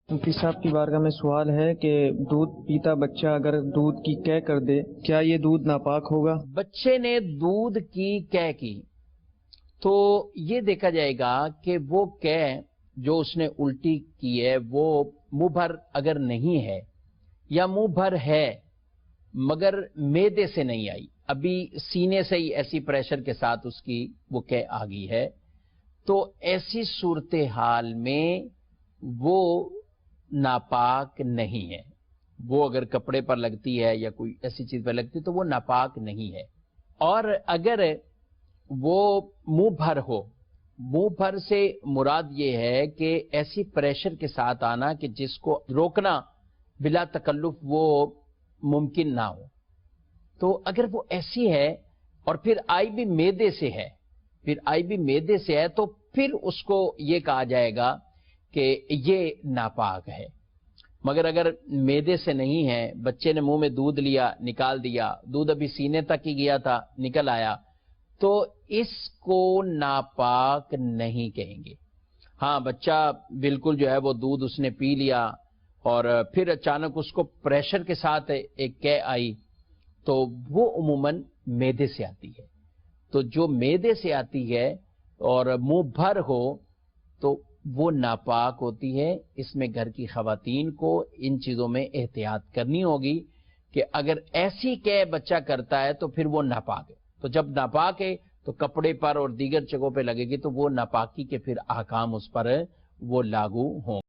مفتی صاحب کی بارگاہ میں سوال ہے کہ دودھ پیتا بچہ اگر دودھ کی قے کر دے کیا یہ دودھ ناپاک ہوگا؟ بچے نے دودھ کی قے کی تو یہ دیکھا جائے گا کہ وہ قے جو اس نے الٹی کی ہے وہ منہ بھر اگر نہیں ہے یا منہ بھر ہے مگر معدے سے نہیں آئی، ابھی سینے سے ہی ایسی پریشر کے ساتھ اس کی وہ قے آ گئی ہے، تو ایسی صورتحال میں وہ ناپاک نہیں ہے۔ وہ اگر کپڑے پر لگتی ہے یا کوئی ایسی چیز پر لگتی ہے تو وہ ناپاک نہیں ہے۔ اور اگر وہ منہ بھر ہو، منہ بھر سے مراد یہ ہے کہ ایسی پریشر کے ساتھ آنا کہ جس کو روکنا بلا تکلف وہ ممکن نہ ہو، تو اگر وہ ایسی ہے اور پھر آئی بھی معدے سے ہے تو پھر اس کو یہ کہا جائے گا کہ یہ ناپاک ہے۔ مگر اگر معدے سے نہیں ہے، بچے نے منہ میں دودھ لیا نکال دیا، دودھ ابھی سینے تک ہی گیا تھا نکل آیا، تو اس کو ناپاک نہیں کہیں گے۔ ہاں بچہ بالکل جو ہے وہ دودھ اس نے پی لیا اور پھر اچانک اس کو پریشر کے ساتھ ایک قے آئی تو وہ عموماً معدے سے آتی ہے، تو جو معدے سے آتی ہے اور منہ بھر ہو تو وہ ناپاک ہوتی ہے۔ اس میں گھر کی خواتین کو ان چیزوں میں احتیاط کرنی ہوگی کہ اگر ایسی قے بچہ کرتا ہے تو پھر وہ ناپاک ہے، تو جب ناپاک ہے تو کپڑے پر اور دیگر جگہوں پہ لگے گی تو وہ ناپاکی کے پھر احکام اس پر وہ لاگو ہوں۔